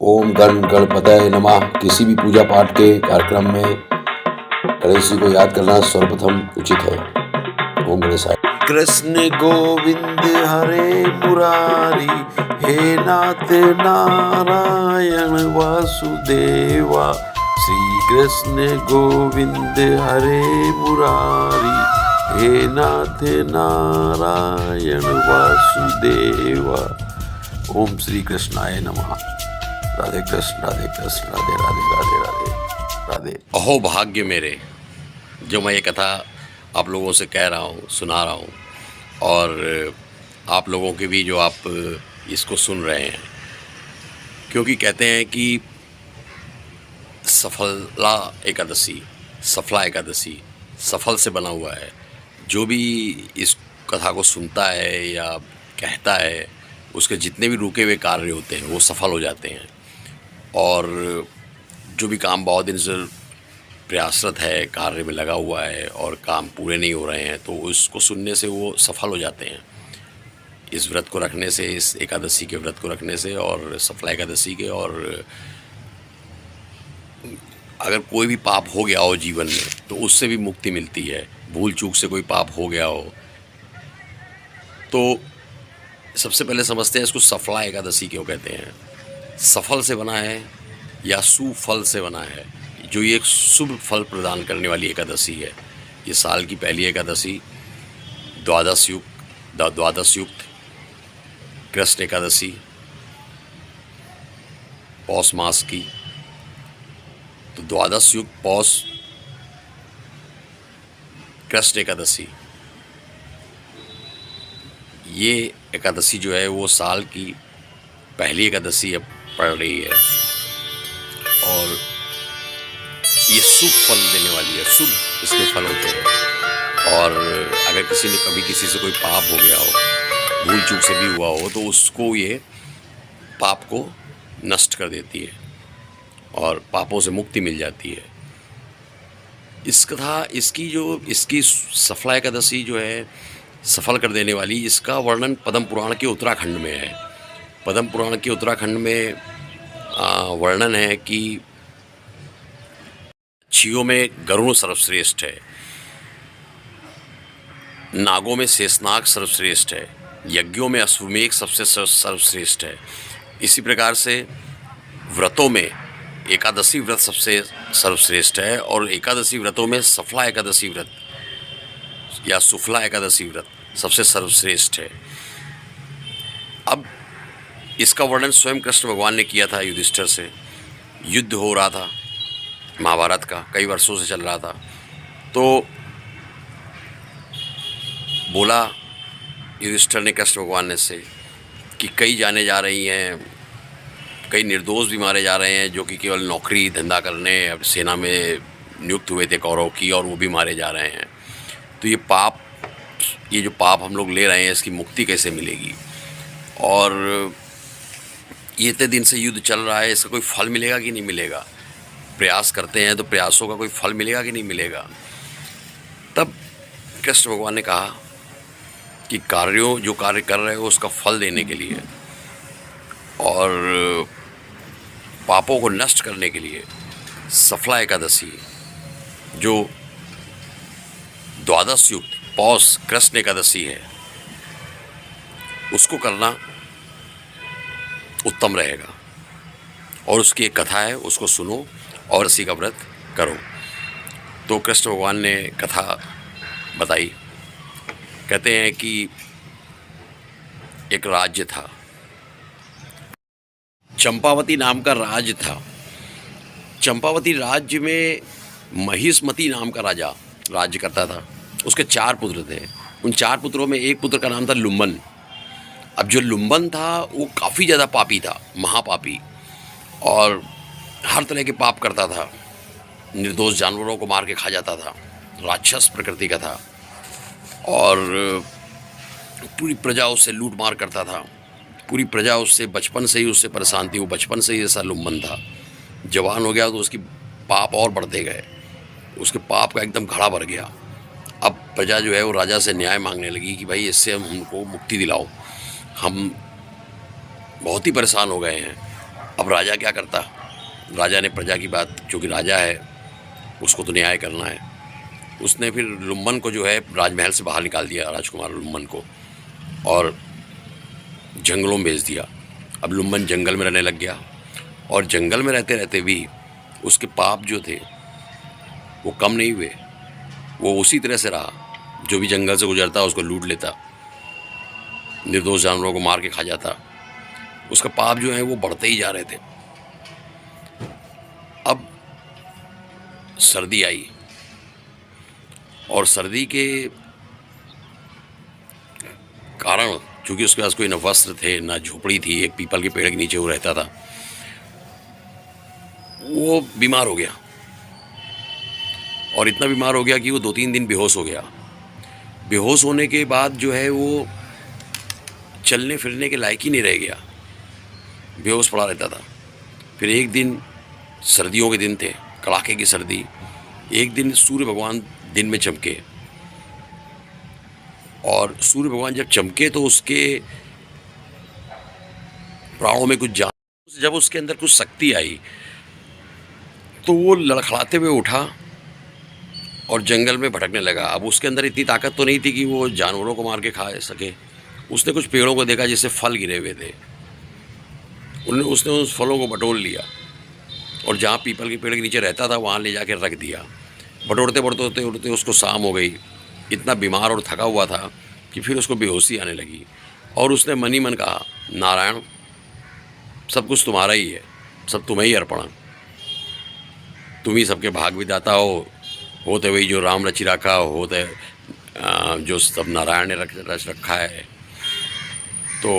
ओम गण गणपतये नमः। किसी भी पूजा पाठ के कार्यक्रम में गणेश जी को याद करना सर्वप्रथम उचित है। ओम गणेशाय। कृष्ण गोविंद हरे मुरारी, हे नाथ नारायण वासुदेवा। श्री कृष्ण गोविंद हरे मुरारी, हे नाथ नारायण वासुदेवा। ओम श्री कृष्णाय नमः। राधे कृष्ण राधे कृष्ण राधे राधे राधे राधे राधे। अहो भाग्य मेरे, जो मैं ये कथा आप लोगों से कह रहा हूँ, सुना रहा हूँ, और आप लोगों के भी जो आप इसको सुन रहे हैं, क्योंकि कहते हैं कि सफला एकादशी, सफला एकादशी सफल से बना हुआ है। जो भी इस कथा को सुनता है या कहता है, उसके जितने भी रुके हुए कार्य होते हैं वो सफल हो जाते हैं। और जो भी काम बहुत दिन से प्रयासरत है, कार्य में लगा हुआ है और काम पूरे नहीं हो रहे हैं, तो उसको सुनने से वो सफल हो जाते हैं। इस व्रत को रखने से, इस एकादशी के व्रत को रखने से और सफला एकादशी के। और अगर कोई भी पाप हो गया हो जीवन में तो उससे भी मुक्ति मिलती है। भूल चूक से कोई पाप हो गया हो तो सबसे पहले समझते हैं इसको सफला एकादशी क्यों कहते हैं। सफल से बना है या सुफल से बना है। जो ये एक शुभ फल प्रदान करने वाली एकादशी है। ये साल की पहली एकादशी, द्वादश युक्त कृष्ण एकादशी, पौष मास की। तो द्वादश युक्त पौष कृष्ण एकादशी, ये एकादशी जो है वो साल की पहली एकादशी अब पड़ रही है और ये शुभ फल देने वाली है। शुभ इसके फल होते हैं। और अगर किसी ने कभी किसी से कोई पाप हो गया हो, भूल चूक से भी हुआ हो, तो उसको ये पाप को नष्ट कर देती है और पापों से मुक्ति मिल जाती है। इस कथा इसकी सफला एकादशी जो है सफल कर देने वाली, इसका वर्णन पद्म पुराण के उत्तराखंड में है। पद्म पुराण के उत्तराखंड में वर्णन है कि पक्षियों में गरुड़ सर्वश्रेष्ठ है, नागों में शेषनाग सर्वश्रेष्ठ है, यज्ञों में अश्वमेघ सबसे सर्वश्रेष्ठ है। इसी प्रकार से व्रतों में एकादशी व्रत सबसे सर्वश्रेष्ठ है और एकादशी व्रतों में सफला एकादशी व्रत या सुफला एकादशी व्रत सबसे सर्वश्रेष्ठ है। अब इसका वर्णन स्वयं कृष्ण भगवान ने किया था युधिष्ठिर से। युद्ध हो रहा था महाभारत का, कई वर्षों से चल रहा था। तो बोला युधिष्ठिर ने कृष्ण भगवान ने से कि कई जाने जा रही हैं, कई निर्दोष भी मारे जा रहे हैं जो कि केवल नौकरी धंधा करने सेना में नियुक्त हुए थे कौरव की, और वो भी मारे जा रहे हैं। तो ये जो पाप हम लोग ले रहे हैं, इसकी मुक्ति कैसे मिलेगी? और ये इतने दिन से युद्ध चल रहा है, इसका कोई फल मिलेगा कि नहीं मिलेगा? प्रयास करते हैं तो प्रयासों का कोई फल मिलेगा कि नहीं मिलेगा? तब कृष्ण भगवान ने कहा कि जो कार्य कर रहे हो उसका फल देने के लिए और पापों को नष्ट करने के लिए सफला एकादशी, जो द्वादश युक्त पौष कृष्ण एकादशी है, उसको करना उत्तम रहेगा। और उसकी एक कथा है, उसको सुनो और इसी का व्रत करो। तो कृष्ण भगवान ने कथा बताई। कहते हैं कि एक राज्य था, चंपावती नाम का राज्य था। चंपावती राज्य में महिष्मति नाम का राजा राज्य करता था। उसके 4 पुत्र थे। उन 4 पुत्रों में एक पुत्र का नाम था लुम्बन। अब जो लुम्बन था वो काफ़ी ज़्यादा पापी था, महापापी, और हर तरह के पाप करता था। निर्दोष जानवरों को मार के खा जाता था, राक्षस प्रकृति का था, और पूरी प्रजा उससे लूट मार करता था। पूरी प्रजा उससे बचपन से ही उससे परेशान थी। वो बचपन से ही ऐसा लुम्बन था। जवान हो गया तो उसकी पाप और बढ़ते गए, उसके पाप का एकदम घड़ा भर गया। अब प्रजा जो है वो राजा से न्याय मांगने लगी कि भाई इससे हमको मुक्ति दिलाओ, हम बहुत ही परेशान हो गए हैं। अब राजा क्या करता? राजा ने प्रजा की बात, क्योंकि राजा है उसको तो न्याय करना है, उसने फिर लुम्बन को जो है राजमहल से बाहर निकाल दिया, राजकुमार लुम्बन को, और जंगलों में भेज दिया। अब लुम्बन जंगल में रहने लग गया, और जंगल में रहते रहते भी उसके पाप जो थे वो कम नहीं हुए। वो उसी तरह से रहा, जो भी जंगल से गुजरता उसको लूट लेता, निर्दोष जानवरों को मार के खा जाता। उसका पाप जो है वो बढ़ते ही जा रहे थे। अब सर्दी आई, और सर्दी के कारण, चूंकि उसके पास कोई न वस्त्र थे न झोपड़ी थी, एक पीपल के पेड़ के नीचे वो रहता था, वो बीमार हो गया। और इतना बीमार हो गया कि वो 2-3 दिन बेहोश हो गया। बेहोश होने के बाद जो है वो चलने फिरने के लायक ही नहीं रह गया, बेहोश पड़ा रहता था। फिर एक दिन, सर्दियों के दिन थे, कड़ाके की सर्दी, एक दिन सूर्य भगवान दिन में चमके, और सूर्य भगवान जब चमके तो उसके प्राणों में कुछ जान, जब उसके अंदर कुछ शक्ति आई तो वो लड़खड़ाते हुए उठा और जंगल में भटकने लगा। अब उसके अंदर इतनी ताकत तो नहीं थी कि वो जानवरों को मार के खा सके। उसने कुछ पेड़ों को देखा जिससे फल गिरे हुए थे, उसने उस फलों को बटोर लिया, और जहाँ पीपल के पेड़ के नीचे रहता था वहाँ ले जाकर रख दिया। बटोरते बटोरते उड़ते उसको शाम हो गई। इतना बीमार और थका हुआ था कि फिर उसको बेहोशी आने लगी, और उसने मन ही मन कहा, नारायण, सब कुछ तुम्हारा ही है, सब तुम्हें ही अर्पण, तुम ही सबके भाग विधाता हो, होते वही जो राम रचि रखा, होते जो सब नारायण ने रच रखा है। तो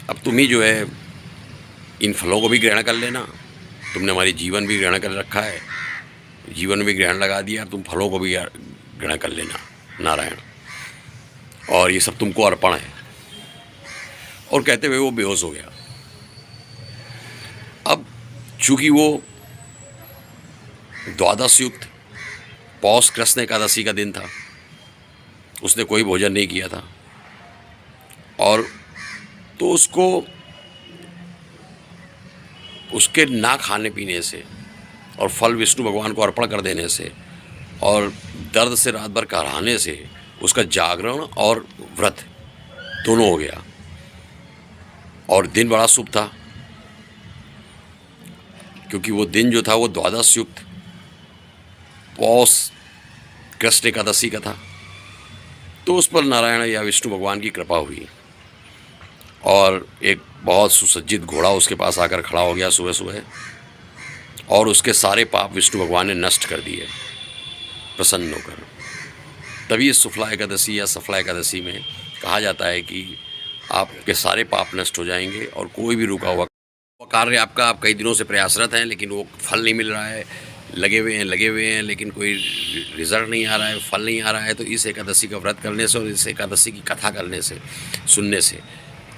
अब तुम ही जो है इन फलों को भी ग्रहण कर लेना। तुमने हमारी जीवन भी ग्रहण कर रखा है, जीवन में भी ग्रहण लगा दिया, तुम फलों को भी ग्रहण कर लेना नारायण, और ये सब तुमको अर्पण है। और कहते हुए वो बेहोश हो गया। अब चूंकि वो द्वादश युक्त पौष कृष्ण एकादशी का दिन था, उसने कोई भोजन नहीं किया था, और तो उसको उसके ना खाने पीने से और फल विष्णु भगवान को अर्पण कर देने से और दर्द से रात भर कराहने से उसका जागरण और व्रत दोनों हो गया। और दिन बड़ा शुभ था, क्योंकि वो दिन जो था वो द्वादश युक्त पौष कृष्ण एकादशी का था। तो उस पर नारायण या विष्णु भगवान की कृपा हुई, और एक बहुत सुसज्जित घोड़ा उसके पास आकर खड़ा हो गया सुबह सुबह, और उसके सारे पाप विष्णु भगवान ने नष्ट कर दिए प्रसन्न होकर। तभी इस शुक्ला एकादशी या सफला एकादशी में कहा जाता है कि आपके सारे पाप नष्ट हो जाएंगे, और कोई भी रुका हुआ कार्य आपका, आप कई दिनों से प्रयासरत हैं लेकिन वो फल नहीं मिल रहा है, लगे हुए हैं लेकिन कोई रिजल्ट नहीं आ रहा है, फल नहीं आ रहा है, तो इस एकादशी का व्रत करने से और इस एकादशी की कथा करने से, सुनने से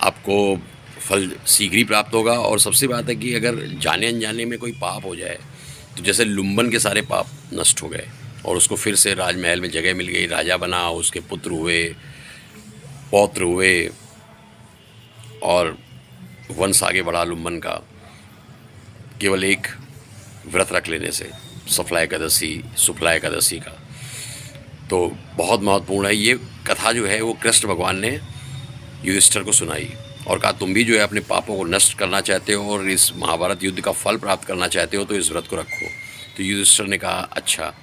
आपको फल शीघ्र ही प्राप्त होगा। और सबसे बात है कि अगर जाने अनजाने में कोई पाप हो जाए, तो जैसे लुम्बन के सारे पाप नष्ट हो गए और उसको फिर से राजमहल में जगह मिल गई, राजा बना, उसके पुत्र हुए, पौत्र हुए, और वंश आगे बढ़ा लुम्बन का, केवल एक व्रत रख लेने से, सफला एकादशी शुक्ला एकादशी का। तो बहुत महत्वपूर्ण है ये कथा जो है, वो कृष्ण भगवान ने युधिष्ठिर को सुनाई और कहा, तुम भी जो है अपने पापों को नष्ट करना चाहते हो और इस महाभारत युद्ध का फल प्राप्त करना चाहते हो, तो इस व्रत को रखो। तो युधिष्ठिर ने कहा अच्छा,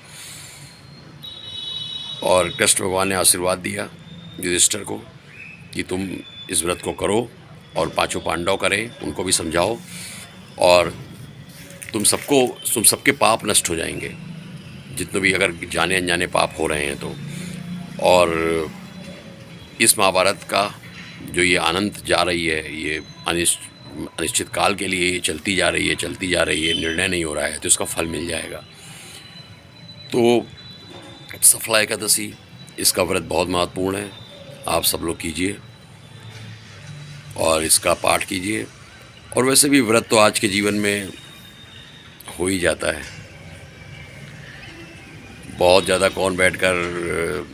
और कृष्ण भगवान ने आशीर्वाद दिया युधिष्ठिर को कि तुम इस व्रत को करो, और पांचों पांडव करें, उनको भी समझाओ, और तुम सबके पाप नष्ट हो जाएंगे, जितने भी अगर जाने अनजाने पाप हो रहे हैं तो। और इस महाभारत का जो ये अनंत जा रही है, ये अनिश्चित काल के लिए चलती जा रही है, निर्णय नहीं हो रहा है, तो इसका फल मिल जाएगा। तो सफला एकादशी, इसका व्रत बहुत महत्वपूर्ण है, आप सब लोग कीजिए और इसका पाठ कीजिए। और वैसे भी व्रत तो आज के जीवन में हो ही जाता है, बहुत ज़्यादा कौन बैठकर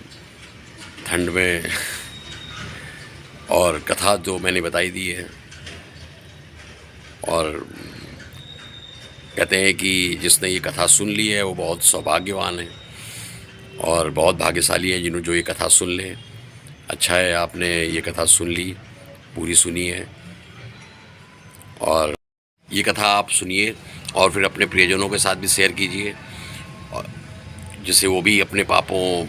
ठंड में। और कथा जो मैंने बताई दी है, और कहते हैं कि जिसने ये कथा सुन ली है वो बहुत सौभाग्यवान है और बहुत भाग्यशाली है जिन्होंने जो ये कथा सुन ले। अच्छा है आपने ये कथा सुन ली, पूरी सुनी है, और ये कथा आप सुनिए और फिर अपने प्रियजनों के साथ भी शेयर कीजिए, और जिससे वो भी अपने पापों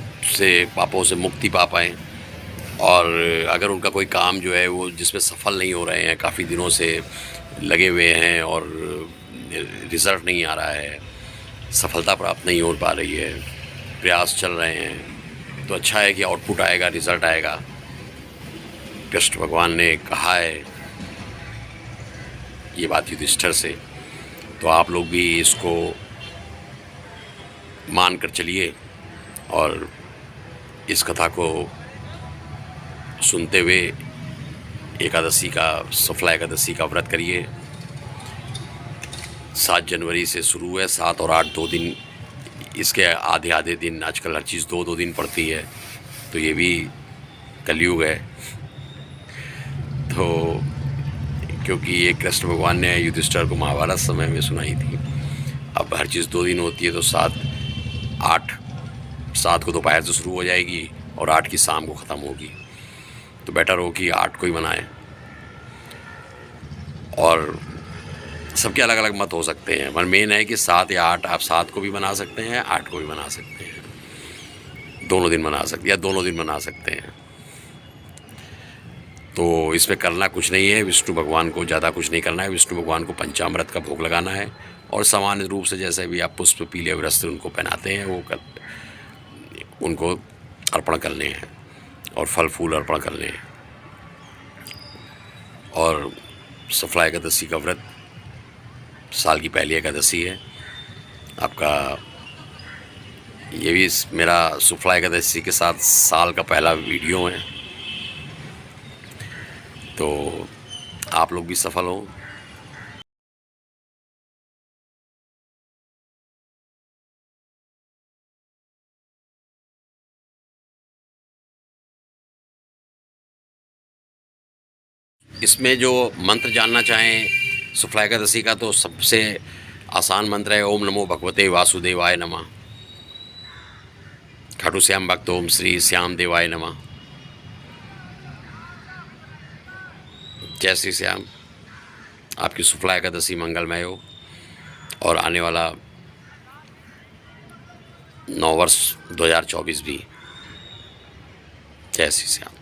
से मुक्ति पा पाएँ। और अगर उनका कोई काम जो है वो जिसमें सफल नहीं हो रहे हैं, काफ़ी दिनों से लगे हुए हैं और रिज़ल्ट नहीं आ रहा है, सफलता प्राप्त नहीं हो पा रही है, प्रयास चल रहे हैं, तो अच्छा है कि आउटपुट आएगा, रिज़ल्ट आएगा। कृष्ण भगवान ने कहा है ये बात युधिष्ठिर से, तो आप लोग भी इसको मान कर चलिए और इस कथा को सुनते हुए एकादशी का, शुक्ला एकादशी का व्रत करिए। 7 जनवरी से शुरू है, 7 और 8 2 दिन, इसके आधे दिन, आजकल हर चीज़ 2 दिन पड़ती है, तो ये भी कलयुग है। तो क्योंकि ये कृष्ण भगवान ने युधिष्ठिर को महाभारत समय में सुनाई थी, अब हर चीज़ 2 दिन होती है, तो 7 को दोपहर से शुरू हो जाएगी और 8 की शाम को ख़त्म होगी, तो बेटर हो कि 8 को ही मनाएं। और सबके अलग अलग मत हो सकते हैं, पर मेन है कि 7 या 8, आप 7 को भी बना सकते हैं, 8 को भी बना सकते हैं, दोनों दिन बना सकते हैं या दोनों दिन बना सकते हैं। तो इसमें करना कुछ नहीं है, विष्णु भगवान को ज़्यादा कुछ नहीं करना है, विष्णु भगवान को पंचामृत का भोग लगाना है और सामान्य रूप से जैसे भी आप पुष्प, पीले वस्त्र उनको पहनाते हैं वो उनको अर्पण करने हैं और फल फूल अर्पण करने हैं। और शुक्ला एकादशी का व्रत साल की पहली एकादशी है आपका। ये भी मेरा शुक्ला एकादशी के साथ साल का पहला वीडियो है, तो आप लोग भी सफल हो। इसमें जो मंत्र जानना चाहें शुक्ला एकादशी का, तो सबसे आसान मंत्र है ओम नमो भगवते वासुदेवाय नमः। खाटू श्याम भक्त ओम श्री श्याम देवाय नमः। जय श्री श्याम। आपकी शुक्ला एकादशी मंगलमय हो और आने वाला 9 वर्ष 2024 भी। जय श्री श्याम।